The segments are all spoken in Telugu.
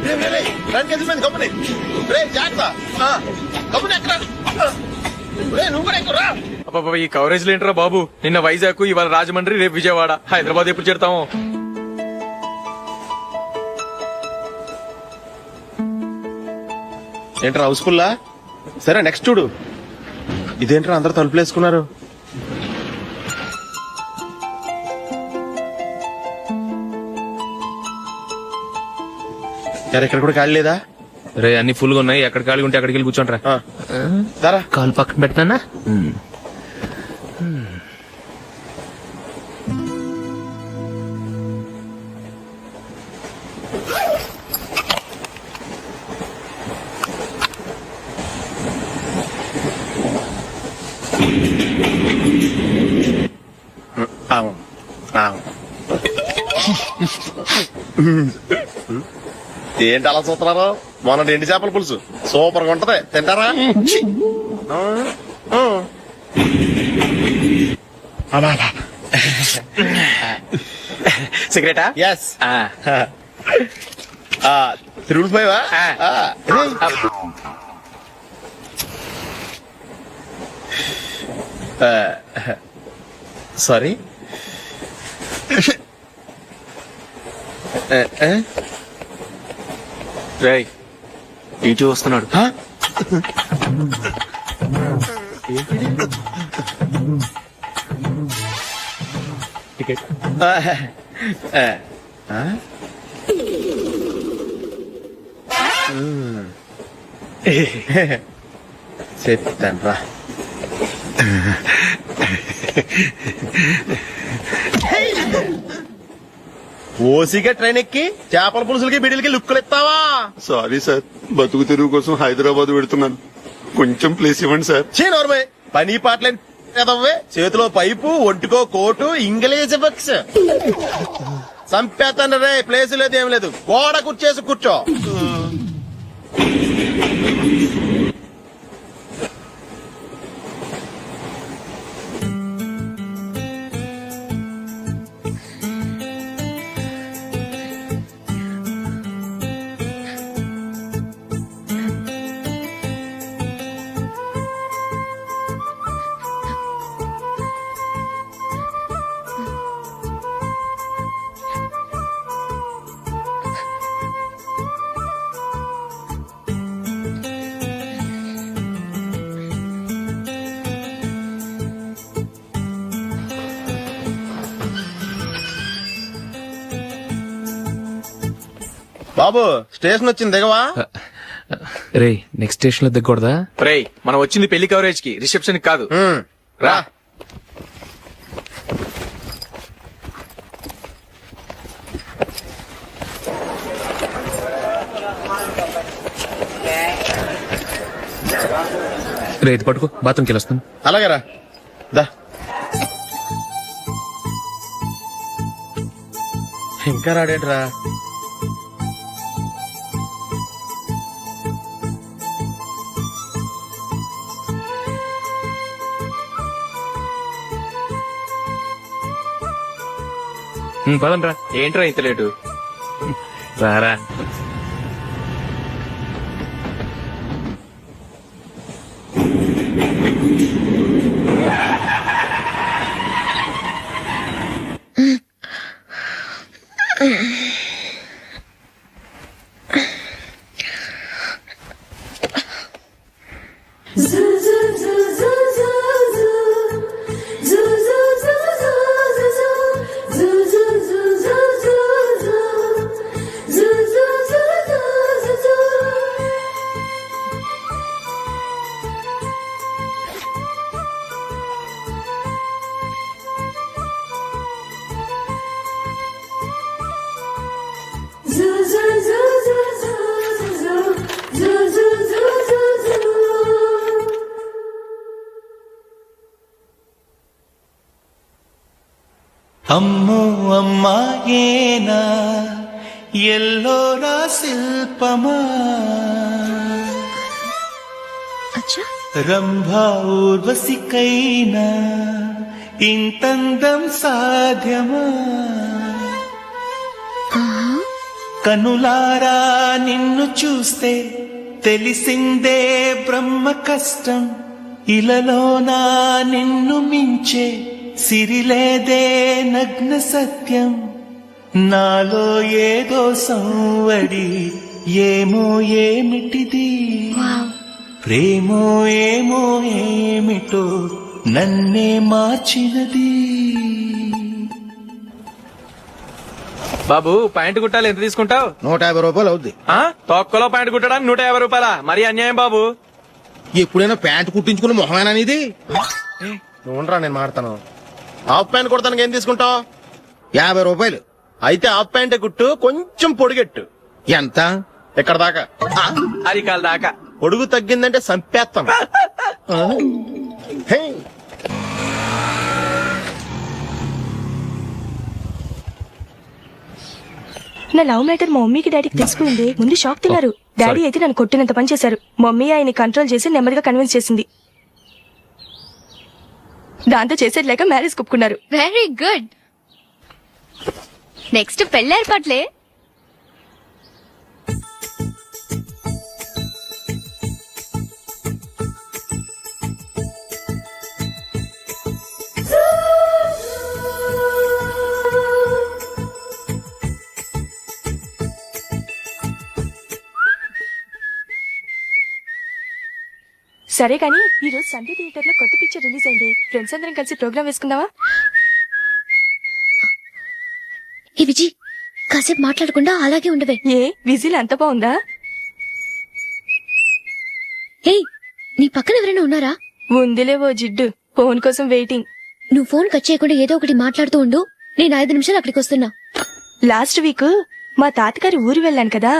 కంపెనీ జాగ్రత్త కంపెనీ ఎక్కడ నువ్వు కూడా ఎక్కువ రా. అబ్బా ఈ కవరేజ్ లేంట్రా బాబు. నిన్న వైజాగ్, ఇవాళ రాజమండ్రి, రేపు విజయవాడ, హైదరాబాద్ ఎప్పుడు చేరుతాము? ఏంట్రా హౌస్ఫుల్లా? సరే నెక్స్ట్ చూడు. ఇదేంట్రా అందరు తలుపులు వేసుకున్నారు? ఇక్కడ కూడా ఖాళీ లేదా? రే అన్ని ఫుల్ గా ఉన్నాయి. ఎక్కడ ఖాళీ ఉంటే అక్కడికి వెళ్ళి కూర్చోండి రా. కాలు పక్కన పెడతానా? ఏంటి అలా చూస్తున్నారు? మొన్న ఎండి చేపల పులుసు సూపర్ గా ఉంటది, తింటారా? సిగరెటా? ఎస్. 355 సారీ. రేయ్ ఇటు వస్తున్నాడు. టికెట్ చెప్తాను రా. ఓసిగా ట్రైన్ ఎక్కి చేపల పులుసులకి బిడిలకి లుక్కులు ఇస్తావా? సారీ సార్, బతుకు తెరువు కోసం హైదరాబాద్ పెడుతున్నాను, కొంచెం ప్లేస్ ఇవ్వండి సార్. నోర్మే పని పాటలేని కదవ్వే. చేతిలో పైపు, ఒంటికో కోటు, ఇంగ్లీష్ బుక్స్. సంపేతాను రే. ప్లేస్ లేదు ఏం లేదు, గోడ కూర్చేసి కూర్చో. బాబు స్టేషన్ వచ్చింది, దిగవా? రే నెక్స్ట్ స్టేషన్ లో దిగకూడదా? రేయ్ మనం వచ్చింది పెళ్లి కవరేజ్ కి, రిసెప్షన్ కాదు. రా. రే ఇది పట్టుకో, బాత్రూమ్కి వెళ్ళొస్తాను. అలాగే రా. దా. ఇంకా రాడేట్రా? పదండ్రా. ఏంట్రా ఇంత లేటు? రారా. అమ్మో అమ్మాయేనా ఎల్లోరా శిల్పమా, రంభా ఊర్వశికైనా ఇంతందం సాధ్యమా, కనులారా నిన్ను చూస్తే తెలిసిందే బ్రహ్మ కష్టం. ఇలలోనా నిన్ను మించే సిరిలేదే నగ్న సత్యం. నాలో ఏదో సంవడి, ఏమో ఏమిటిది, ప్రేమో ఏమో ఏమిటో నన్నే మార్చినది. బాబు ప్యాంటు కుట్టాలి, ఎంత తీసుకుంటావు? 150 రూపాయలు అవుద్ది. తొక్కలో ప్యాంటు కుట్టడానికి 150 రూపాయల? మరి అన్యాయం బాబు. ఎప్పుడైనా ప్యాంట్ కుట్టించుకుని మొహమేనా ఇది? ఉండరా నేను మాడతాను. హాఫ్ ప్యాంట్ కుడతానికి ఏం తీసుకుంటావు? 50 రూపాయలు. అయితే హాఫ్ ప్యాంటే కుట్టు, కొంచెం పొడిగెట్టు. ఎంత? ఇక్కడ దాకా. అరికాల దాకా. పొడుగు తగ్గిందంటే సంపేస్తాను. హే. నా లవ్ మ్యాటర్ మా మమ్మీకి డాడీకి తెలిసిపోయింది. ముందు షాక్ తిన్నారు. డాడీ అయితే నన్ను కొట్టినంత పని చేశారు. మమ్మీ ఆయన్ని కంట్రోల్ చేసి నెమ్మదిగా కన్విన్స్ చేసింది. దాంతో చేసేది లేక మ్యారేజ్ ఒప్పుకున్నారు. Very good. నెక్స్ట్ పెళ్లి ఏర్పాట్లే. సరే కానీ ఈ రోజు సండే థియేటర్ లో కొత్త పిక్చర్ రిలీజ్ అయింది. ఫ్రెండ్స్ అందరం కలిసి ప్రోగ్రామ్ వేసుకుందామా? ఈ విజి కాసేపు మాట్లాడకుండా అలాగే ఉండవే. ఏ విజిల్ అంత బాగుందా? హే, నీ పక్కన ఎవరైనా ఉన్నారా? ఉందిలే ఓ జిడ్డు. ఫోన్ కోసం వెయిటింగ్. నువ్వు ఫోన్ కట్ చేయకుండా ఏదో ఒకటి మాట్లాడుతూ ఉండు. నేను 5 నిమిషాలు అక్కడికి వస్తున్నా. లాస్ట్ వీక్ మా తాతగారి ఊరు వెళ్ళాను కదా.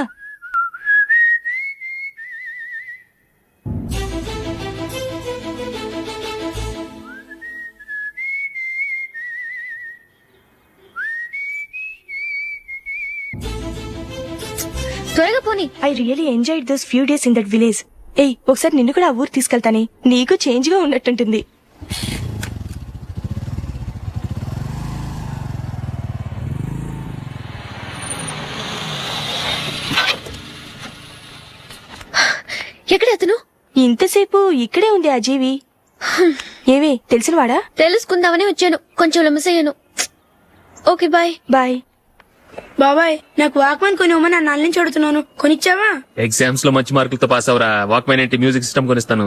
త్వరగా పోనీ. I really enjoyed those few days in that village. ఏయ్, ఒకసారి నిన్ను కూడా ఆ ఊరు తీసుకెళ్తానే. నీకు చేంజ్ గా ఉన్నట్టుంటుంది. ఎక్కడ అతను? ఇంతసేపు ఇక్కడే ఉంది ఆ జీవి. ఏవే తెలిసినవాడా? తెలుసుకుందామని వచ్చాను. కొంచెం లెమసయ్యాను. Okay bye. బాయ్. బాబాయ్, నాకు వాక్మాన్ కొనివ్వమని నా నాన్న నుంచి అడుగుతున్నాను. కొనిచ్చావా? ఎగ్జామ్స్ లో మంచి మార్కులతో పాస్ అవరా. వాక్మెన్ ఏంటి, మ్యూజిక్ సిస్టమ్ కొనిస్తాను.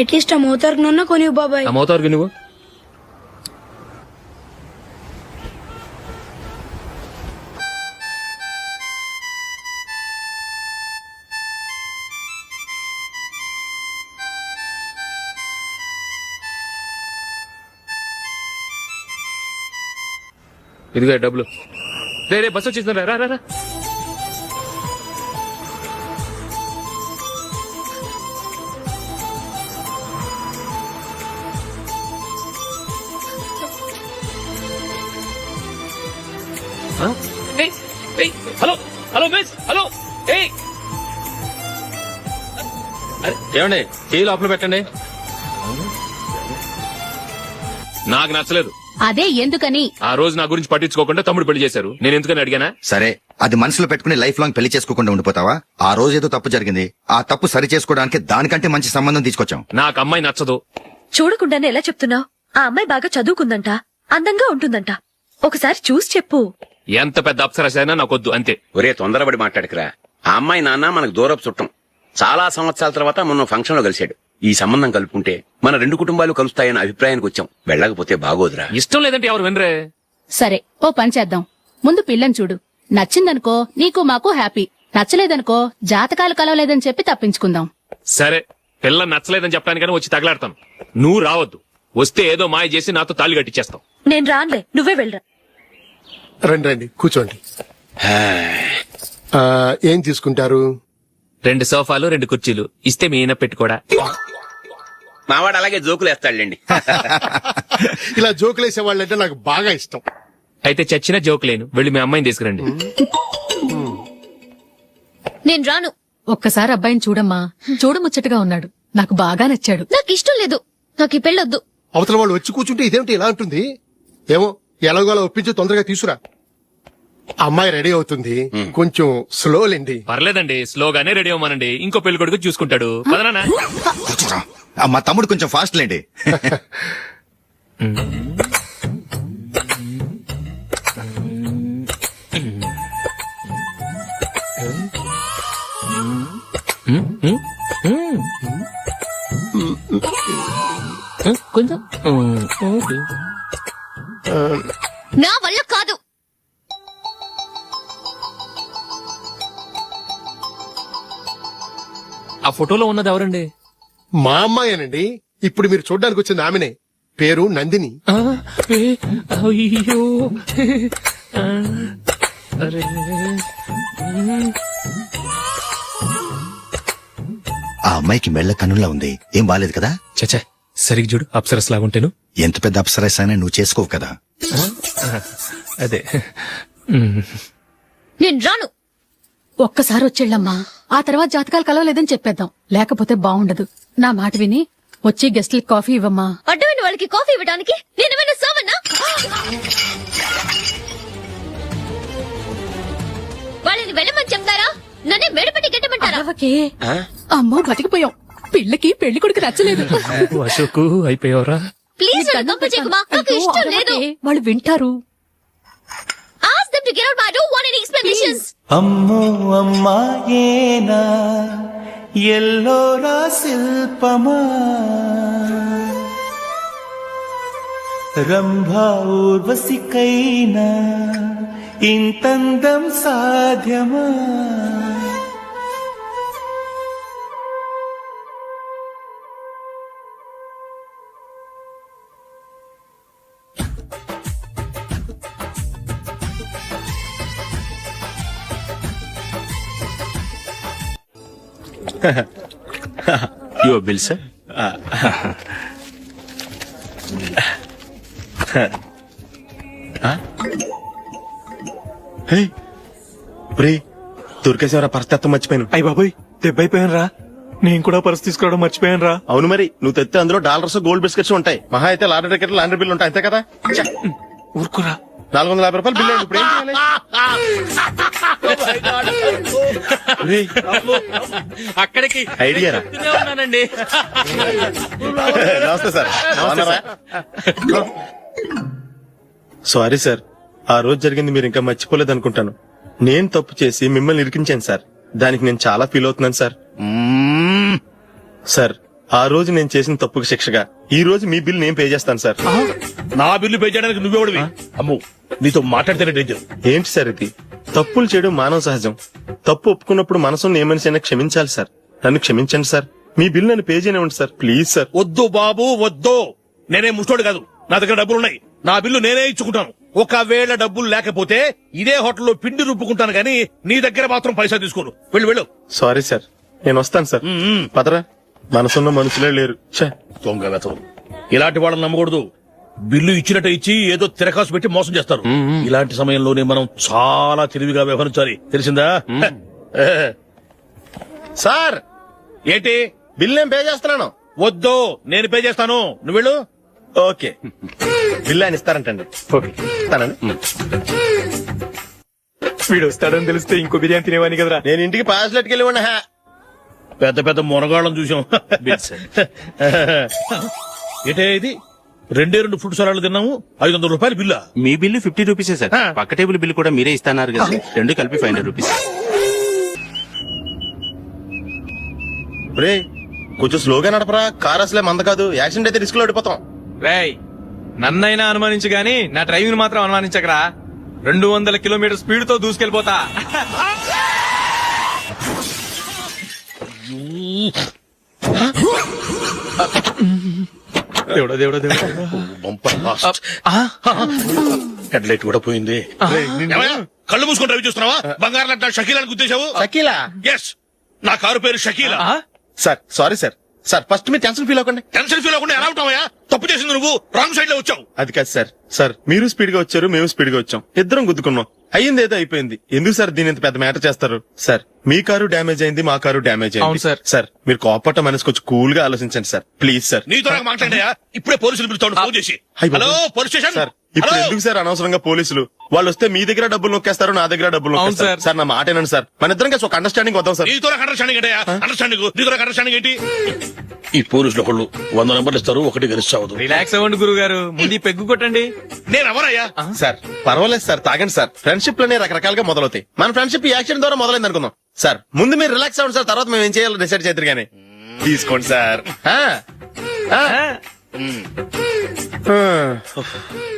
అట్లీస్ట్ ఆ మోతార్కు నన్న కొనివ్వు బాబాయ్. ఆ మోతారు నువ్వు. ఇదిగా డబ్బులు. రే బస్ వచ్చేసింది. రా రా రా. Hello hello miss. హలో. ఏమండి, చేయి లోపల పెట్టండి. నాకు నచ్చలేదు. అదే ఎందుకని? ఆ రోజు నా గురించి పట్టించుకోకుండా తమ్ముడు పెళ్లి చేశారు. నేను ఎందుకని అడిగానా? సరే, అది మనసులో పెట్టుకుని లైఫ్ లాంగ్ పెళ్లి చేసుకోకుండా ఉండిపోతావా? ఆ రోజు ఏదో తప్పు జరిగింది. ఆ తప్పు సరి చేసుకోవడానికి దానికంటే మంచి సంబంధం తీసుకొచ్చాం. నాకు అమ్మాయి నచ్చదు. చూడకుండానే ఎలా చెప్తున్నావు? ఆ అమ్మాయి బాగా చదువుకుందంట, అందంగా ఉంటుందంట. ఒకసారి చూసి చెప్పు. ఎంత పెద్ద అప్సరసైనా నాకొద్దు, అంతే. ఒరే తొందరపడి మాట్లాడకురా. ఆ అమ్మాయి నాన్న మనకు దూరపు చుట్టం. చాలా సంవత్సరాల తర్వాత మొన్న ఫంక్షన్ లో కలిశాడు. ఈ సంబంధం కలుపుకుంటే మన 2 కుటుంబాలు కలుస్తాయన్న అభిప్రాయానికి వచ్చాం. వెళ్ళకపోతే బాగోదురా. ఇష్టం లేదంటే ఎవరు వినరే. సరే, ఓ పని చేద్దాం. ముందు పిల్లని చూడు. నచ్చిందనుకో నీకు మాకు హ్యాపీ. నచ్చలేదనుకో జాతకాలు కలవలేదని చెప్పి తప్పించుకుందాం. సరే, పిల్ల నచ్చలేదని చెప్పడానికైనా వచ్చి తగలాడతాను. నువ్వు రావద్దు. వస్తే ఏదో మాయ చేసి నాతో తాళి కట్టించేస్తావు. నేను రానులే, నువ్వే వెళ్ళరా. రండి రండి, కూర్చోండి. ఏం తీసుకుంటారు? 2 సోఫాలు 2 కుర్చీలు ఇస్తే మీ ఈయన పెట్టుకోడా. మావాడు అలాగే జోకులు వేస్తాడులేండి. ఇలా జోకులేసే వాళ్ళంటే నాకు బాగా ఇష్టం. అయితే చచ్చిన జోక్ లేను. వెళ్ళి మీ అమ్మాయిని తీసుకురండి. నేను రాను. ఒక్కసారి అబ్బాయిని చూడమ్మా. చూడముచ్చటగా ఉన్నాడు. నాకు బాగా నచ్చాడు. నాకు ఇష్టం లేదు. నాకు ఈ పెళ్ళొద్దు. అవతల వాళ్ళు వచ్చి కూర్చుంటే ఇదేమిటి ఇలా ఉంటుంది? ఏమో, ఎలాగోలా ఒప్పించి తొందరగా తీసురా. అమ్మాయి రెడీ అవుతుంది, కొంచెం స్లో లేండి. పర్లేదండి, స్లోగానే రెడీ అవ్వమానండి. ఇంకో పెళ్లి కొడుకు చూసుకుంటాడు. పదనా కూర్చోరా. మా తమ్ముడు కొంచెం ఫాస్ట్ లేండి. కొంచెం నా వల్ల కాదు. ఆ ఫోటోలో ఉన్నది ఎవరండి? మా అమ్మాయేనండి. ఇప్పుడు మీరు చూడడానికి వచ్చింది ఆమెనే. పేరు నందిని. అయ్యో అరే ఆ అమ్మాయికి మెళ్ళ కన్నులా ఉంది. ఏం బాలేదు కదా? చచ్చా, సరిగ్గా చూడు, అప్సరస్ లాగుంటేను. ఎంత పెద్ద అప్సరస్ అయినా నువ్వు చేసుకోవు కదా. అదే నేను రాను. ఒక్కసారి వచ్చేళ్ళమ్మా, ఆ తర్వాత జాతకాలు కలవలేదని చెప్పేద్దాం. లేకపోతే బాగుండదు. నా మాట విని వచ్చి గెస్ట్లకి కాఫీ ఇవ్వమ్మా. అడ్డమైన వాళ్ళకి కాఫీ ఇవ్వడానికి నేనేమైనా సోమన్నా? వాళ్ళని వెళ్ళమని చెప్తారా? నన్నే మేడపట్టి గెట్టమంటారా? అరవకే. అమ్మో బతికిపోయాం. పిల్లకి పెళ్లి కొడుకు నచ్చలేదు. అశోకు అయిపోయావరా? ప్లీజ్ నాకు ఇష్టం లేదు. వాళ్ళు వింటారు. Ask them to get out. I don't want any explanations. అమ్మో అమ్మాయేనా ఎల్లోరా శిల్పమా రంభా ఊర్వశికైనా ఇంతందం సాధ్యమా? Your bill sir. దొరికేసేవరా పరిస్థితి మర్చిపోయాను. అయ్య బాబాయ్, దెబ్బైపోయాను రా. నేను కూడా పర్స్ తీసుకురావడం మర్చిపోయాను రా. అవును మరి, నువ్వు తెస్తే అందులో డాలర్స్ గోల్డ్ బిస్కెట్స్ ఉంటాయి. మహా అయితే లాటరీ టికెట్ లాండ్రీ బిల్లు ఉంటాయి, అంతే కదా. ఊరుకురా. 450 రూపాయలు బిల్లు. ఇప్పుడు ఏం చేయాలి? రేయ్, అక్కడికి ఐడియా రా. ఉన్నానండి. నమస్తే సార్. సారీ సార్, ఆ రోజు జరిగింది మీరు ఇంకా మర్చిపోలేదు అనుకుంటాను. నేను తప్పు చేసి మిమ్మల్ని ఇరికించాను సార్. దానికి నేను చాలా ఫీల్ అవుతున్నాను సార్. సార్, ఆ రోజు నేను చేసిన తప్పుకి శిక్షగా ఈ రోజు మీ బిల్ నేను పే చేస్తాను సార్. నా బిల్లు పే చేయడానికి నువ్వెవడివి? అమ్ము, నీతో మాట్లాడితేనే డేంజర్. ఏంటి సార్ ఇది? తప్పులు చేయడం మానవ సహజం. తప్పు ఒప్పుకున్నప్పుడు మనసును ఏ మనిషి అయినా క్షమించాలి సార్. నన్ను క్షమించండి సార్. మీ బిల్ నన్ను పే చేయనివ్వండి సార్, ప్లీజ్ సార్. వద్దు బాబు, వద్దు. నేనే ముష్టోడు కాదు, నా దగ్గర డబ్బులున్నాయి. నా బిల్లు నేనే ఇచ్చుకుంటాను. ఒకవేళ డబ్బులు లేకపోతే ఇదే హోటల్లో పిండి రుబ్బుకుంటాను గానీ నీ దగ్గర మాత్రం పైసా తీసుకోను. వెళ్ళు వెళ్ళు. సారీ సార్, నేను వస్తాను సార్. పదరా, మనసున్న మనుషులే లేరు. దొంగ వెతవు. ఇలాంటి వాళ్ళని నమ్మకూడదు. బిల్లు ఇచ్చినట్టు ఇచ్చి ఏదో తిరకాసు పెట్టి మోసం చేస్తారు. ఇలాంటి సమయంలోనే మనం చాలా తెలివిగా వ్యవహరించాలి, తెలిసిందా? సార్, ఏంటి? బిల్ నేను పే చేస్తున్నాను. వద్దు, నేను పే చేస్తాను, నువ్వు వెళ్ళు. ఓకే, బిల్ ఆయన ఇస్తారంటండి. ఇస్తానండి. వీడు వస్తాడని తెలిస్తే ఇంకో బిర్యానీ తినేవాని కదరా. నేను ఇంటికి పాస్లెట్కి వెళ్ళి ఉన్నా. పెద్ద పెద్ద మునగాళ్ళం చూసాం. ఏటే ఇది? 2 ఫుడ్ సలాడ్లు తిన్నాము, 500 రూపాయలు బిల్లా? మీ బిల్లు 50 రూపీసే సార్. పక్క టేబుల్ బిల్లు కూడా మీరే ఇస్తాన్నారు కదా, రెండు కలిపి 500 రూపీస్. రే, కొంచెం స్లోగా నడపరా. కార్ అసలే మంద కాదు. యాక్సిడెంట్ అయితే రిస్క్ లో ఓడిపోతాం. రేయ్, నన్నైనా అనుమానించు గాని నా డ్రైవింగ్ మాత్రం అనుమానించకరా. 200 కిలోమీటర్ స్పీడ్ తో దూసుకెళ్ళిపోతా. దేవుడా దేవుడా దేవుడా. హెడ్ లైట్ కూడా పోయింది. ఏమయ్య, కళ్ళు మూసుకొని రవి చూస్తున్నావా? బంగారం లాంటి షకీలాని గుర్తించావు? షకీలా? ఎస్, నా కారు పేరు Shakeela. Sir, sorry sir. Sir, first మీరు టెన్షన్ ఫీల్ అవ్వకండి. టెన్షన్ ఫీల్ అవ్వకుండా ఎలా ఉంటావయ్యా? తప్పు చేసింది నువ్వు, రాంగ్ సైడ్ లో వచ్చావు. అది కాదు సార్. సార్, మీరు స్పీడ్ గా వచ్చారు, మేము స్పీడ్ గా వచ్చాం. ఇద్దరం గుద్దుకున్నాం. అయ్యింది ఏదో అయిపోయింది. ఎందుకు సార్ దీని ఇంత పెద్ద మ్యాటర్ చేస్తారు? సార్, మీ కారు డ్యామేజ్ అయింది, మా కారు డ్యామేజ్ అవును అయింది. సార్. సార్, మీరు కోపట్ట మనసు కొంచెం కూల్ గా ఆలోచించండి సార్, ప్లీజ్ సార్. నీతో నాకు మాట్లాడాయా? ఇప్పుడే పోలీసులు పిలుస్తాను, ఫోన్ చేసి. అయ్ బాబోయ్. Hello, police station. సార్, ఇప్పుడు హలో? ఎందుకు సార్ అనవసరంగా పోలీసులు వాళ్ళు వస్తే మీ దగ్గర డబ్బులు నొక్కేస్తారు నా దగ్గర డబ్బులు అవును నొక్కేస్తారు సార్. సార్ నా మాట ఏనండి సార్ మన ఇద్దరం కలిసి ఒక అండర్స్టాండింగ్ వద్దాం సార్ నీతో నాకు అండర్స్టాండింగ్ ఏంటయ్యా? అండర్స్టాండింగ్ నీతో నాకు అండర్స్టాండింగ్ ఏంటి? ఈ పోలీసులు ఒకళ్ళు 100 నెంబర్లు ఇస్తారు, ఒకటి గెలిచావదు. రిలాక్స్ అవ్వండి గురువు గారు, ముందు ఈ పెగ్గు కొట్టండి. నేను ఎవరయ్యా? సార్ పర్వాలేదు సార్ తాగండి సార్ ఫ్రెండ్షిప్ లోనే రకరకాలుగా మొదలవుతాయి మన ఫ్రెండ్షిప్ ఈ యాక్షన్ ద్వారా మొదలైంది అనుకుందాం సార్ ముందు మీరు రిలాక్స్ అవ్వండి సార్ తర్వాత మేము ఏం చేయాలో డిసైడ్ చేద్దరు కానీ తీసుకోండి సార్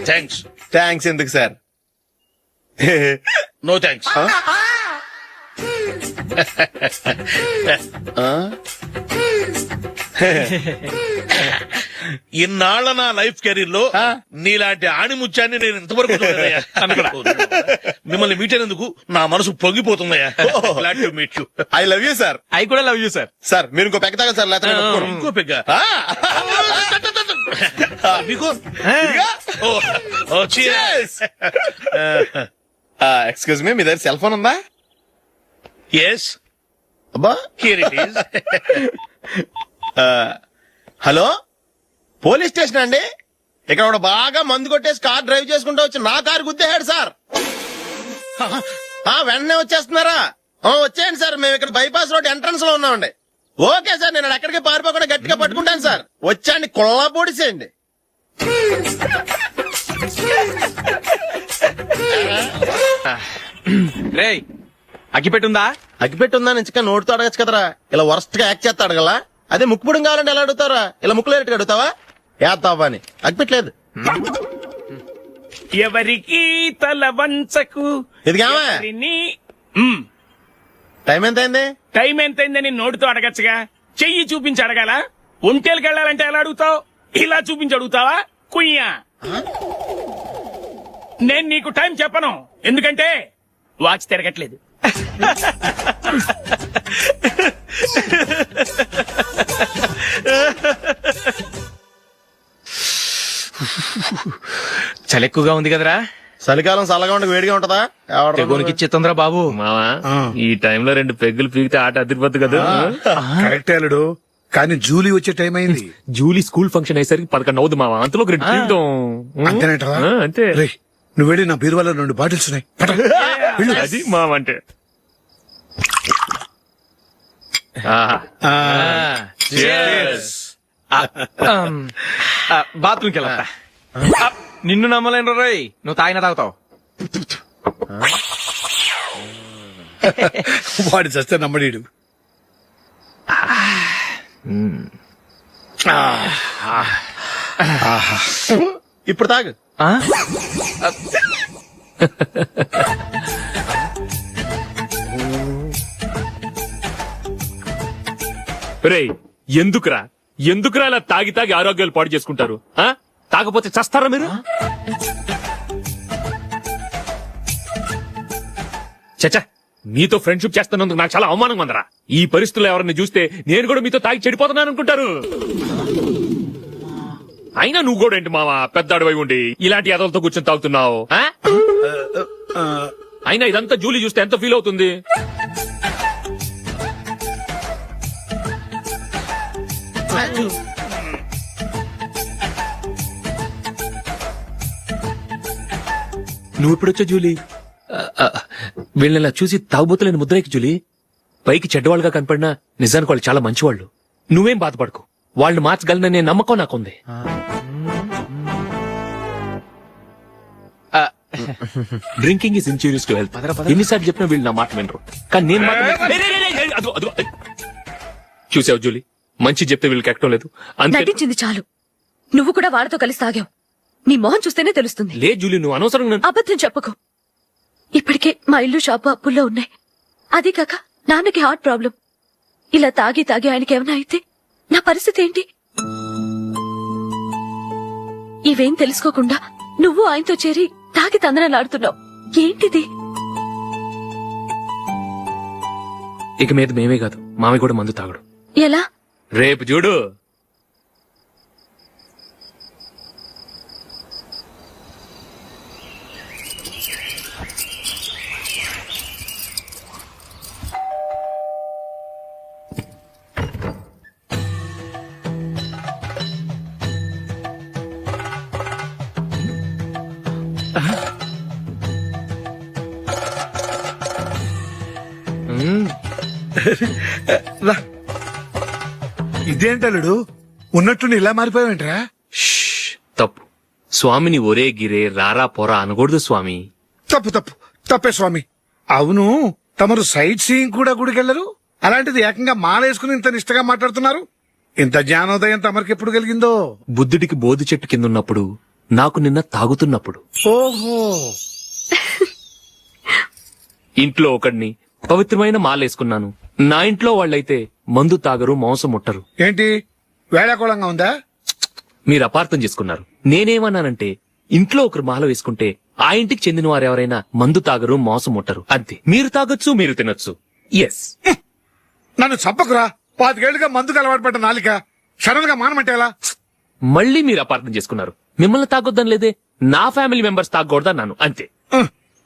థ్యాంక్స్. థ్యాంక్స్ ఎందుకు సార్ నో థ్యాంక్స్. ఇన్నాళ్ల నా లైఫ్ కెరీర్ లో నీలాంటి ఆణిముత్యాన్ని నేను ఇంతవరకు చూడలేదయ్యా. మిమ్మల్ని మీట్ అయినందుకు నా మనసు పొంగిపోతుందయ్యా. Glad to meet you. I love you sir I కూడా లవ్ యూ సార్. సార్ మీరు ఇంకో పెక్క తాగండి సార్ లేకపోతే నేను ఒప్పుకోను. ఇంకో పెగ్గ మీకు ఎక్స్క్యూజ్ మీ మీ దగ్గర సెల్ ఫోన్ ఉందా ఎస్ అబ్బా here it is. Hello police station అండి ఇక్కడ ఒకడు బాగా మందు కొట్టేసి కార్ డ్రైవ్ చేసుకుంటూ వచ్చి నా కారు గుద్దేశాడు సార్ వెంటనే వచ్చేస్తున్నారా వచ్చేయండి సార్ మేము ఇక్కడ బైపాస్ రోడ్ ఎంట్రన్స్ లో ఉన్నామండి ఓకే సార్ నేను ఎక్కడికి పారిపోకుండా గట్టిగా పట్టుకుంటాను సార్ వచ్చాండి కుళ్ళ పొడిసేయండి రేయ్ అగ్గిపెట్టుందా? అగ్గిపెట్టుందా నుంచి నోటితో అడగచ్చు కదరా ఇలా వరస్ట్ గా యాక్ట్ చేస్తా అడగలా అదే ముక్కుపుడు కావాలంటే ఎలా అడుగుతారా ఇలా ముక్కులు ఎట్టుగా అడుగుతావా ఏత్తావా అని అగ్గిపెట్టలేదు ఎవరికి తల వంచకు. ఇది కావా టైం ఎంత అయింది? టైం ఎంతైందని నోటితో అడగచ్చుగా, చెయ్యి చూపించి అడగాల. ఒంటేలకు వెళ్ళాలంటే ఎలా అడుగుతావు? ఇలా చూపించి అడుగుతావా? కుయ్యా. నేను నీకు టైం చెప్పను, ఎందుకంటే వాచ్ తిరగట్లేదు. చలి ఎక్కువగా ఉంది కదరా? చలికాలం చల్లగా ఉండి వేడిగా ఉంటదా? తెగోనికి చిత్తంద్రా బాబు. మావా ఈ టైంలో 2 పెగ్గులు పీకితే ఆట అదిరిపోద్దు కదా. కరెక్టే అల్లుడు కానీ జూలీ వచ్చే టైం అయింది. జూలీ స్కూల్ ఫంక్షన్ అయ్యేసరికి 11 అవుతుంది మావా, అంతలో 2 పీకుతాం. అంతేనేటరా? అంతే. రేయ్, నువ్వు వెళ్ళి నా బీరువాలో 2 బాటిల్స్ ఉన్నాయి పట. వెళ్ళు. అది మావ అంటే. బాత్రూమ్కి వెళ్ళా. నిన్ను నమ్మలేను రోయ్, నువ్వు తాగినా తాగుతావు. వాడి చస్తే నమ్మడీడు. ఇప్పుడు తాగు. రేయ్ ఎందుకురా ఇలా తాగి తాగి ఆరోగ్యాలు పాడు చేసుకుంటారు? తాగపోతే చస్తారా మీరు? చచ్చా, మీతో ఫ్రెండ్షిప్ చేస్తున్నందుకు నాకు చాలా అవమానంగా ఉందరా. ఈ పరిస్థితుల్లో ఎవరిని చూస్తే నేను కూడా మీతో తాగి చెడిపోతున్నాను అనుకుంటారు. అయినా నువ్వు కూడా ఏంటి మావా, పెద్ద అడవై ఉండి ఇలాంటి ఎదలతో కూర్చొని తాగుతున్నావు? అయినా ఇదంతా జూలీ చూస్తే ఎంత ఫీల్ అవుతుంది? నువ్వు ఎప్పుడొచ్చా జూలీ? వీళ్ళని చూసి తాగుబోతులేని ముద్రేకి జూలీ. పైకి చెడ్డవాళ్ళుగా కనపడినా నిజానికి వాళ్ళు చాలా మంచివాళ్ళు. నువ్వేం బాధపడకు, వాళ్ళని మార్చగలననే నమ్మకం నాకుంది. Drinking is injurious to health. ఎన్నిసార్లు చెప్పినా వీళ్ళు నా మాట వినరు, కానీ నేను మాత్రం. చూసావు జూలీ, మంచి చెప్తే వీళ్ళకి ఎక్కడం లేదు. నటించింది చాలు. నువ్వు కూడా వాళ్ళతో కలిసి తాగావు. నీ మొహం చూస్తేనే తెలుస్తుంది. లే జూలీ, నువ్వు అనవసరంగా అబద్ధం చెప్పకు. ఇప్పటికే మా ఇల్లు షాపు అప్పుల్లో ఉన్నాయి. అదే కాక నాన్నకి హార్ట్ ప్రాబ్లం. ఇలా తాగి తాగి ఆయనకి ఏమైనా అయితే నా పరిస్థితి ఏంటి? ఇవేం తెలుసుకోకుండా నువ్వు ఆయనతో చేరి తాగి తందనలాడుతున్నావు. ఏంటిది? ఇక మీద మేమే కాదు, మామి కూడా మందు తాగడు. ఎలా? రేపు చూడు. ఇదేంటలుడు ఉన్నట్టుండి ఇలా మారిపోయావేంట్రా? తప్పు. స్వామిని ఒరే గిరే రారా పోరా అనకూడదు స్వామి. తప్పే స్వామి. అవును, తమరు సైట్ సీయింగ్ కూడా గుడికెళ్లరు, అలాంటిది ఏకంగా మాలేసుకుని ఇంత నిష్టగా మాట్లాడుతున్నారు. ఇంత జ్ఞానోదయం తమరికి ఎప్పుడు కలిగిందో? బుద్ధుడికి బోధి చెట్టు కింద ఉన్నప్పుడు, నాకు నిన్న తాగుతున్నప్పుడు. ఓహో. ఇంట్లో ఒకడిని పవిత్రమైన మాలేసుకున్నాను. నా ఇంట్లో వాళ్ళైతే మందు తాగరు, మాంసం ముట్టరు. ఏంటి వేళాకోళంగా ఉందా? మీరు అపార్థం చేసుకున్నారు. నేనేమన్నానంటే ఇంట్లో ఒకరు మాల వేసుకుంటే ఆ ఇంటికి చెందిన వారు ఎవరైనా మందు తాగరు, మాంసం ముట్టరు, అంతే. మీరు తాగొచ్చు, మీరు తినొచ్చు. ఎస్. నన్ను చంపకురా. 5 ఏళ్లుగా మందుకు అలవాటు పడ్డ నాలిక సడన్ గా మానమంటే ఎలా? మళ్ళీ మీరు అపార్థం చేసుకున్నారు. మిమ్మల్ని తాగొద్దని లేదే, నా ఫ్యామిలీ మెంబర్స్ తాగకూడదన్నాను, అంతే.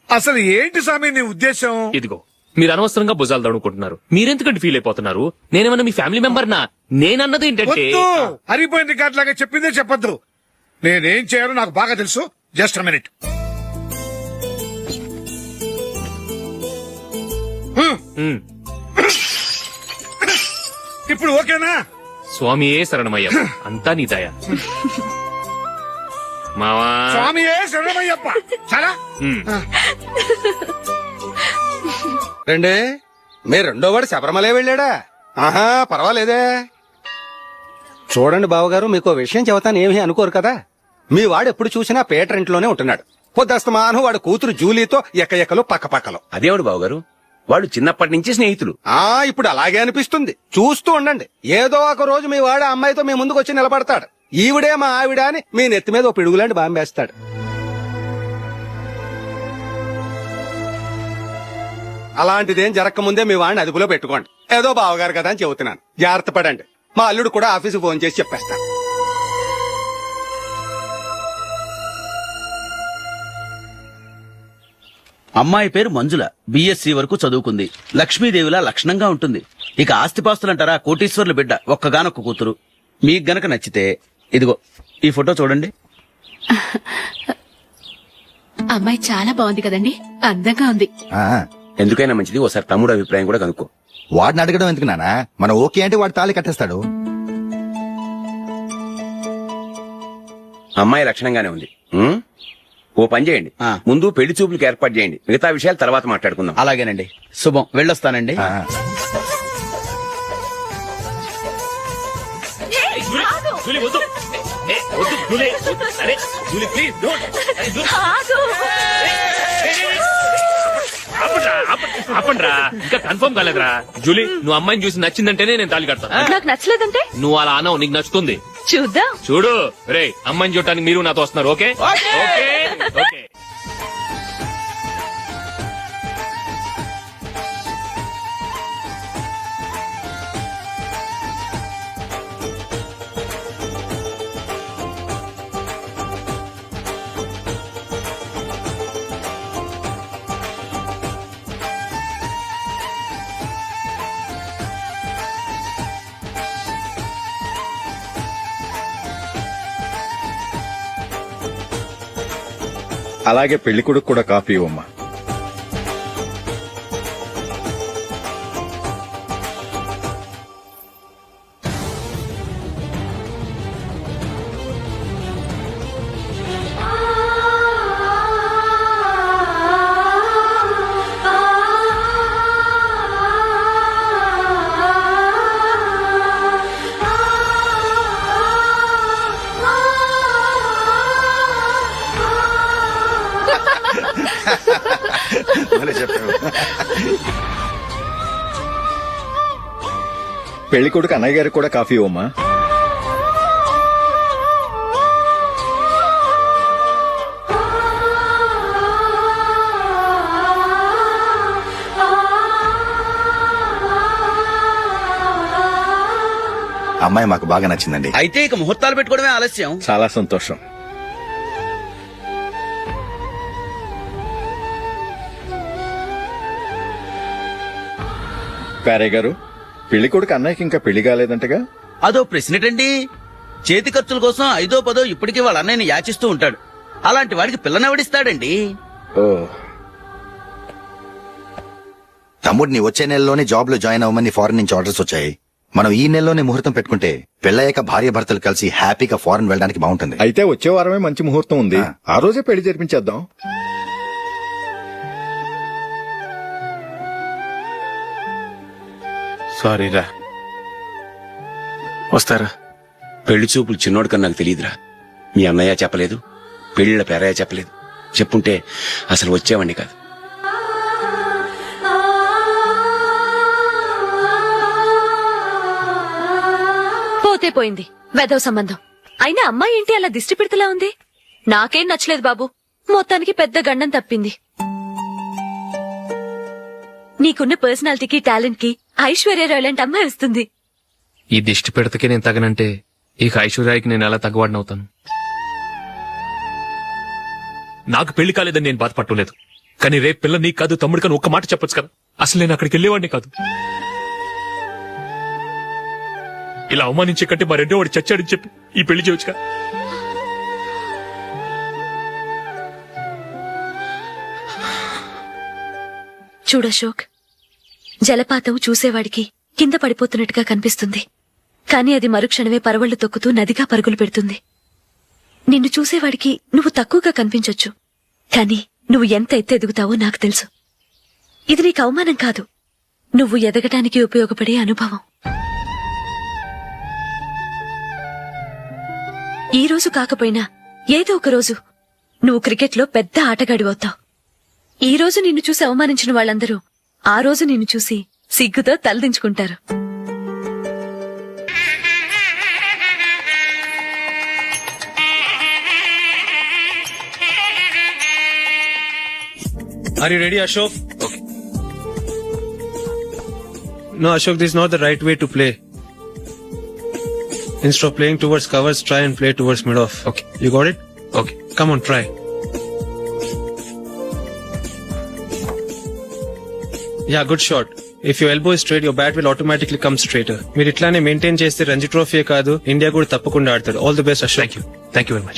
అసలు ఏంటి స్వామి నీ ఉద్దేశం? ఇదిగో మీరు అనవసరంగా భుజాలు దడుకుంటున్నారు. మీరెందుకంటే ఫీల్ అయిపోతున్నారు? నేనేమన్నా మీ ఫ్యామిలీ మెంబర్ నా? నేనన్నది ఏంటంటే హరిపోయిన రికార్డ్ లాగా చెప్పిందే చెప్పొద్దు. నేనేం చేయాలో నాకు బాగా తెలుసు. Just minute. ఇప్పుడు ఓకేనా? స్వామియే శరణమయ్య, అంతా నీ దయ. మావా స్వామియే శరణమయ్యప్ప. చాలా రండి. మీ రెండో వాడు శబరిమలే వెళ్ళాడా? ఆహా, పర్వాలేదే. చూడండి బావగారు, మీకు విషయం చెబుతాను, ఏమీ అనుకోరు కదా. మీ వాడు ఎప్పుడు చూసినా పేటర్ ఇంట్లోనే ఉంటున్నాడు. పొద్దస్తమానం వాడు కూతురు జూలీతో ఎక్కలు పక్కపక్కలో. అదేవాడు బావగారు, వాడు చిన్నప్పటి నుంచి స్నేహితులు. ఇప్పుడు అలాగే అనిపిస్తుంది. చూస్తూ ఉండండి, ఏదో ఒక రోజు మీ వాడు అమ్మాయితో మీ ముందుకు వచ్చి నిలబడతాడు. ఈవిడే మా ఆవిడ అని మీ నెత్తి మీద ఓ పిడుగులాంటి బాంబేస్తాడు. అలాంటిదేం జరగకముందే మీ వాడిని అదుపులో పెట్టుకోండి. ఏదో బావగారు కదా అని చెబుతున్నాను, జాగ్రత్త పడండి. మా అల్లుడు కూడా ఆఫీసుకు ఫోన్ చేసి చెప్పేస్తాను. అమ్మాయి పేరు మంజుల, బిఎస్సి వరకు చదువుకుంది. లక్ష్మీదేవిలా లక్షణంగా ఉంటుంది. ఇక ఆస్తిపాస్తులంటారా, కోటీశ్వర్ల బిడ్డ, ఒక్కగానొక్క కూతురు. మీకు గనక నచ్చితే ఇదిగో ఈ ఫోటో చూడండి. అమ్మాయి చాలా బాగుంది కదండి, అందంగా ఉంది. ఎందుకైనా మంచిది ఒకసారి తమ్ముడు అభిప్రాయం కూడా కనుక్కో. వాడిని అడగడం ఎందుకు నానా? మనం ఓకే అంటే వాడు తాళి కట్టేస్తాడు. అమ్మాయి లక్షణంగానే ఉంది. ఓ పని చేయండి, ముందు పెళ్లి చూపులకు ఏర్పాటు చేయండి, మిగతా విషయాలు తర్వాత మాట్లాడుకుందాం. అలాగేనండి. శుభం, వెళ్ళొస్తానండి. అప్పండ్రా, ఇంకా కన్ఫర్మ్ కాలేదురా. జూలీ, నువ్వు అమ్మాయిని చూసి నచ్చిందంటేనే నేను తాళి కడతాను. నాకు నచ్చలేదంటే నువ్వు అలా అనవు, నీకు నచ్చుతుంది. చూద్దాం. చూడు రే, అమ్మాయిని చూడటానికి మీరు నాతో వస్తున్నారు. Okay okay okay. అలాగే పెళ్లి కొడుకు కూడా కాఫీ ఇవ్వమ్మా. పెళ్లి కొడుకు అన్నయ్య గారికి కూడా కాఫీ ఇవ్వమ్మా. అమ్మాయి మాకు బాగా నచ్చిందండి. అయితే ఇక ముహూర్తాలు పెట్టుకోవడమే ఆలస్యం. చాలా సంతోషం. ప్యారే గారు, పెళ్లి కొడుకు అన్నయ్యకి ఇంకా పెళ్లి కాలేదంటగా? అదో ప్రశ్నటండి. చేతి ఖర్చుల కోసం 5దో 10 ఇప్పటికీ వాళ్ళ అన్నయ్యని యాచిస్తూ ఉంటాడు. అలాంటి వాడికి పిల్లనెవడిస్తాడండి? తమ్ముడు నీ వచ్చే నెలలోనే జాబ్ లో జాయిన్ అవ్వమని ఫారెన్ నుంచి ఆర్డర్స్ వచ్చాయి. మనం ఈ నెలలోనే ముహూర్తం పెట్టుకుంటే పెళ్ళయ్యాక భార్య భర్తలు కలిసి హ్యాపీగా ఫారెన్ వెళ్ళడానికి బాగుంటుంది. అయితే వచ్చే వారమే మంచి ముహూర్తం ఉంది, ఆ రోజే పెళ్లి జరిపించేద్దాం. సారీ రా. వస్తారా? పెళ్లి చూపులు చిన్నోడు కన్నా నాకు తెలియదురా. మీ అన్నయ్య చెప్పలేదు, పెళ్లిళ్ళ పేరయ్య చెప్పలేదు. చెప్పుంటే అసలు వచ్చేవాడిని కాదు. పోతే పోయింది వెదవ సంబంధం. అయినా అమ్మాయి ఏంటి అలా దిష్టి పెడతలా ఉంది? నాకేం నచ్చలేదు బాబు. మొత్తానికి పెద్ద గండం తప్పింది. నీకున్న పర్సనాలిటీకి టాలెంట్ కి ఐశ్వర్యరాయ్ లాంటి అమ్మాయి వస్తుంది. ఈ దిష్టి పెడతకే నేను తగనంటే ఇక ఐశ్వర్యానికి నేను ఎలా తగ్గవాడినవుతాను? నాకు పెళ్లి కాలేదని నేను బాధపడలేదు, కానీ రేపు పిల్ల నీకు కాదు తమ్ముడు కానీ ఒక్క మాట చెప్పొచ్చు కదా. అసలు నేను అక్కడికి వెళ్ళేవాడిని కాదు. ఇలా అవమానించే కంటే మా రెండో వాడు చచ్చాడని చెప్పి ఈ పెళ్లి చేయొచ్చుగా. చూడశోక్, జలపాతం చూసేవాడికి కింద పడిపోతున్నట్టుగా కనిపిస్తుంది, కానీ అది మరుక్షణమే పరవళ్లు తొక్కుతూ నదిగా పరుగులు పెడుతుంది. నిన్ను చూసేవాడికి నువ్వు తక్కువగా కనిపించొచ్చు, కానీ నువ్వు ఎంత ఎత్తు ఎదుగుతావో నాకు తెలుసు. ఇది నీకు అవమానం కాదు, నువ్వు ఎదగటానికి ఉపయోగపడే అనుభవం. ఈ రోజు కాకపోయినా ఏదో ఒక రోజు నువ్వు క్రికెట్లో పెద్ద ఆటగాడివవుతావు. ఈ రోజు నిన్ను చూసి అవమానించిన వాళ్ళందరూ ఆ రోజు నిన్ను చూసి సిగ్గుతో తలదించుకుంటారు. Are you ready, Ashok? Okay. No, Ashok, this is not the right way to play. Instead of playing towards covers, try and play towards mid-off. Okay. You got it? Okay. Come on, try. Yeah, good shot. If your elbow is straight, your bat will automatically come straighter. మీరు ఇట్లానే మెయింటైన్ చేస్తే రంజీ ట్రోఫీ కాదు ఇండియా కూడా తప్పకుండా ఆడతారు. All the best Ashok. Thank you very much.